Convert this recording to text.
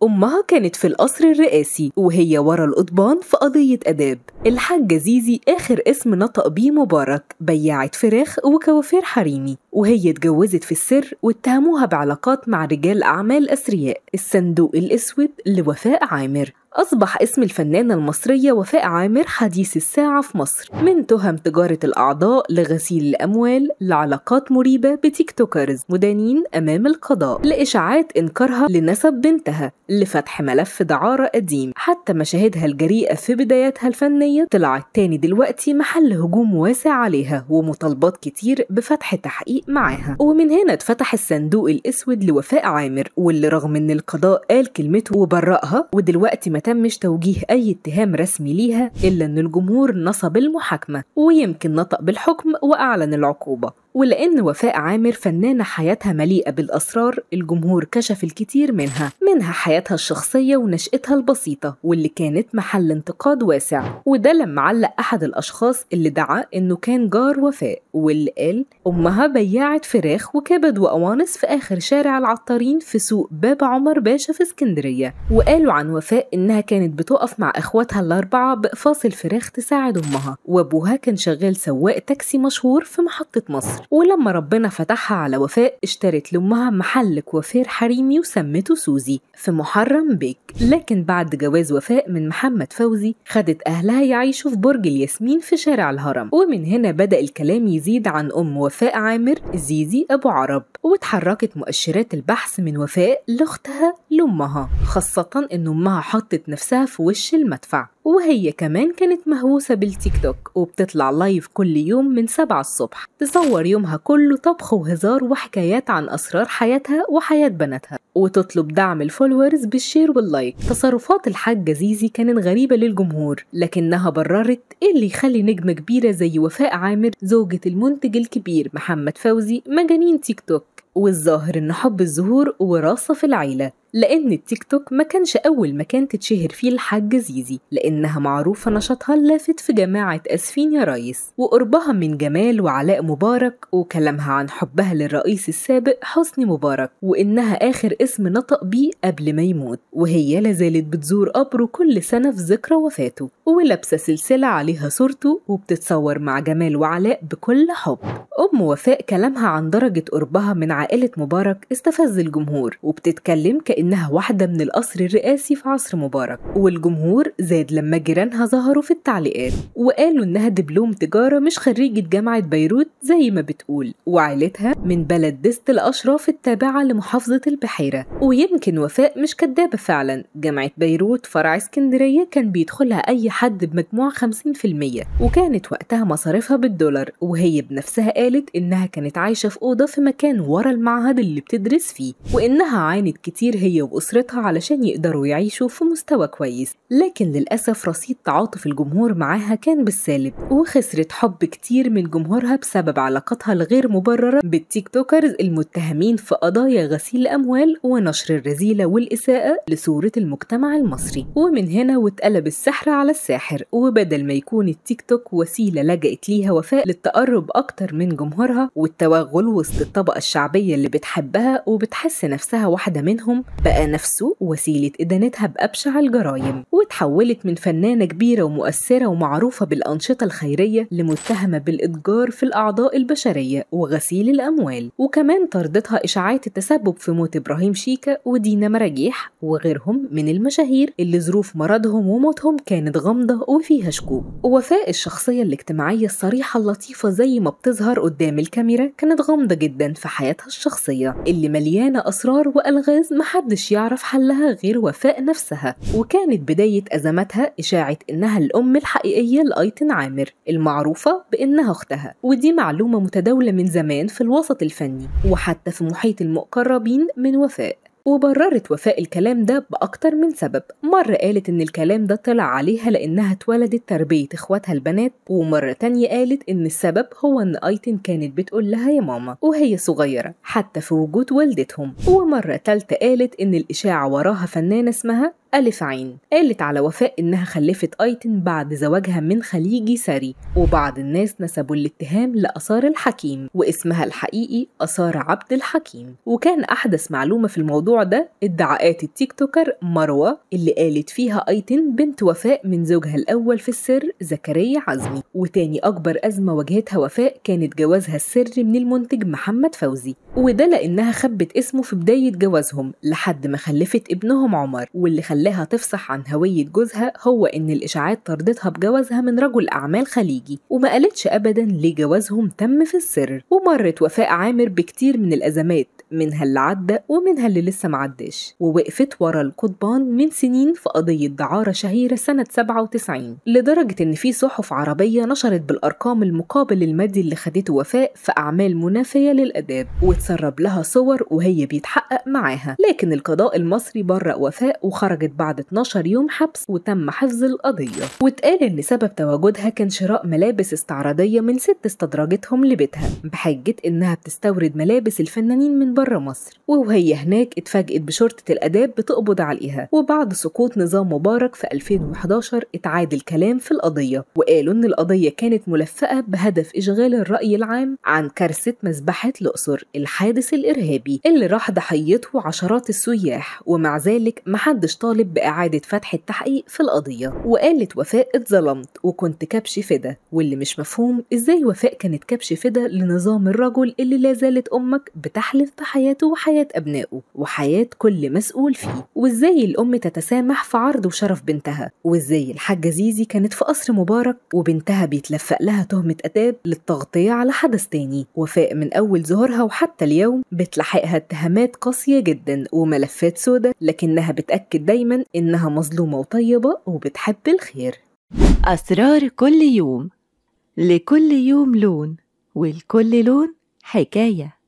أمها كانت في القصر الرئاسي وهي ورا القضبان في قضية آداب. الحاجة زيزي آخر اسم نطق بيه مبارك، بياعة فراخ وكوافير حريمي، وهي اتجوزت في السر واتهموها بعلاقات مع رجال أعمال أثرياء. الصندوق الأسود لوفاء عامر. أصبح اسم الفنانة المصرية وفاء عامر حديث الساعة في مصر، من تهم تجارة الأعضاء لغسيل الأموال لعلاقات مريبة بتيك توكرز مدانين أمام القضاء لإشاعات إنكارها لنسب بنتها لفتح ملف دعارة قديم. حتى مشاهدها الجريئة في بداياتها الفنية طلعت تاني دلوقتي محل هجوم واسع عليها ومطالبات كتير بفتح تحقيق معاها. ومن هنا اتفتح الصندوق الأسود لوفاء عامر، واللي رغم إن القضاء قال كلمته وبرأها ودلوقتي ما تمش توجيه أي اتهام رسمي ليها، إلا إن الجمهور نصب المحاكمة ويمكن نطق بالحكم وأعلن العقوبة. ولأن وفاء عامر فنانة حياتها مليئة بالأسرار، الجمهور كشف الكثير منها حياتها الشخصية ونشأتها البسيطة واللي كانت محل انتقاد واسع. وده لما علق أحد الأشخاص اللي دعا إنه كان جار وفاء، واللي قال أمها بياعة فراخ وكبد وقوانص في آخر شارع العطارين في سوق باب عمر باشا في اسكندرية. وقالوا عن وفاء إنها كانت بتقف مع إخواتها الأربعة بإقفاص الفراخ تساعد أمها، وأبوها كان شغال سواق تاكسي مشهور في محطة مصر. ولما ربنا فتحها على وفاء اشترت لأمها محل كوافير حريمي وسمته سوزي في محرم بيك. لكن بعد جواز وفاء من محمد فوزي خدت أهلها يعيشوا في برج الياسمين في شارع الهرم. ومن هنا بدأ الكلام يزيد عن أم وفاء عامر زيزي أبو عرب، واتحركت مؤشرات البحث من وفاء لأختها لأمها، خاصة إن أمها حطت نفسها في وش المدفع. وهي كمان كانت مهووسة بالتيك توك وبتطلع لايف كل يوم من 7 الصبح تصور يومها كله طبخ وهزار وحكايات عن أسرار حياتها وحياة بناتها، وتطلب دعم الفولورز بالشير واللايك. تصرفات الحاجة زيزي كانت غريبة للجمهور، لكنها بررت إيه اللي يخلي نجمة كبيرة زي وفاء عامر زوجة المنتج الكبير محمد فوزي مجانين تيك توك. والظاهر إن حب الظهور وراثة في العيلة، لأن التيك توك ما كانش أول مكان تتشهر فيه الحاجة زيزي، لأنها معروفة نشاطها اللافت في جماعة أسفين يا ريس، وقربها من جمال وعلاء مبارك، وكلامها عن حبها للرئيس السابق حسني مبارك، وإنها آخر اسم نطق بيه قبل ما يموت، وهي لازالت بتزور قبره كل سنة في ذكرى وفاته، ولابسة سلسلة عليها صورته وبتتصور مع جمال وعلاء بكل حب. أم وفاء كلامها عن درجة قربها من عائلة مبارك استفز الجمهور، وبتتكلم كأنها واحدة من القصر الرئاسي في عصر مبارك. والجمهور زاد لما جيرانها ظهروا في التعليقات وقالوا إنها دبلوم تجارة مش خريجة جامعة بيروت زي ما بتقول، وعائلتها من بلد دست الأشراف التابعة لمحافظة البحيرة. ويمكن وفاء مش كدابة فعلا، جامعة بيروت فرع اسكندرية كان بيدخلها أي حد بمجموع 50%، وكانت وقتها مصاريفها بالدولار. وهي بنفسها قالت إنها كانت عايشة في أوضة في مكان ورا المعهد اللي بتدرس فيه، وإنها عانت كتير هي وأسرتها علشان يقدروا يعيشوا في مستوى كويس. لكن للأسف رصيد تعاطف الجمهور معاها كان بالسالب، وخسرت حب كتير من جمهورها بسبب علاقتها الغير مبررة بالتيك توكرز المتهمين في قضايا غسيل أموال ونشر الرذيلة والإساءة لصورة المجتمع المصري. ومن هنا واتقلب السحر على الساحر، وبدل ما يكون التيك توك وسيلة لجأت ليها وفاء للتقرب أكتر من جمهورها والتوغل وسط الطبقة الشعبية اللي بتحبها وبتحس نفسها واحدة منهم، بقى نفسه وسيلة إدانتها بأبشع الجرائم. وتحولت من فنانة كبيرة ومؤثرة ومعروفة بالأنشطة الخيرية لمتهمة بالإتجار في الأعضاء البشرية وغسيل الأموال. وكمان طردتها إشاعات التسبب في موت إبراهيم شيكا ودينا مراجيح وغيرهم من المشاهير اللي ظروف مرضهم وموتهم كانت غامضة وفيها شكوك. ووفاء الشخصية الاجتماعية الصريحة اللطيفة زي ما بتظهر قدام الكاميرا كانت غامضة جدا في حياتها الشخصية اللي مليانة أسرار وألغاز محدش يعرف حلها غير وفاء نفسها. وكانت بداية أزماتها إشاعة إنها الأم الحقيقية لأيتن عامر المعروفة بإنها أختها، ودي معلومة متداولة من زمان في الوسط الفني وحتى في محيط المقربين من وفاء. وبررت وفاء الكلام ده بأكتر من سبب. مرة قالت إن الكلام ده طلع عليها لأنها اتولدت تربية إخواتها البنات، ومرة تانية قالت إن السبب هو إن أيتن كانت بتقول لها يا ماما وهي صغيرة حتى في وجود والدتهم. ومرة تالتة قالت إن الإشاعة وراها فنانة اسمها ألف عين قالت على وفاء إنها خلفت أيتن بعد زواجها من خليجي ثري، وبعض الناس نسبوا الاتهام لآثار الحكيم، واسمها الحقيقي آثار عبد الحكيم. وكان أحدث معلومة في الموضوع ده ادعاءات التيك توكر مروة اللي قالت فيها أيتن بنت وفاء من زوجها الأول في السر زكريا عزمي. وتاني أكبر أزمة واجهتها وفاء كانت جوازها السري من المنتج محمد فوزي، وده لأنها خبت اسمه في بداية جوازهم لحد ما خلفت ابنهم عمر. واللي خلاها تفصح عن هوية جوزها هو إن الإشاعات طردتها بجوازها من رجل أعمال خليجي، وما قالتش أبدا ليه جوازهم تم في السر. ومرت وفاء عامر بكتير من الأزمات، منها اللي عدى ومنها اللي لسه معداش، ووقفت ورا القضبان من سنين في قضية دعارة شهيرة سنة 97، لدرجة إن في صحف عربية نشرت بالأرقام المقابل المادي اللي خدته وفاء في أعمال منافية للآداب، وتسرب لها صور وهي بيتحقق معاها. لكن القضاء المصري برأ وفاء وخرجت بعد 12 يوم حبس وتم حفظ القضية. واتقال إن سبب تواجدها كان شراء ملابس استعراضية من 6 استدرجتهم لبيتها بحجة إنها بتستورد ملابس الفنانين من بره مصر، وهي هناك اتفاجئت بشرطة الآداب بتقبض عليها. وبعد سقوط نظام مبارك في 2011 اتعاد الكلام في القضية، وقالوا إن القضية كانت ملفقة بهدف إشغال الرأي العام عن كارثة مذبحة الأقصر، الحادث الإرهابي اللي راح ضحيته عشرات السياح، ومع ذلك محدش طالب بإعادة فتح التحقيق في القضية. وقالت وفاء اتظلمت وكنت كبش فدا، واللي مش مفهوم إزاي وفاء كانت كبش فدا لنظام الرجل اللي لا زالت أمك بتحلف بحياته وحياة أبنائه وحياة كل مسؤول فيه، وإزاي الأم تتسامح في عرض وشرف بنتها، وإزاي الحاجة زيزي كانت في قصر مبارك وبنتها بيتلفق لها تهمة آداب للتغطية على حدث تاني. وفاء من أول ظهورها وحتى اليوم بتلحقها اتهامات قاسية جدا وملفات سودة، لكنها بتأكد دايما إنها مظلومة وطيبة وبتحب الخير. أسرار كل يوم، لكل يوم لون، ولكل لون حكاية.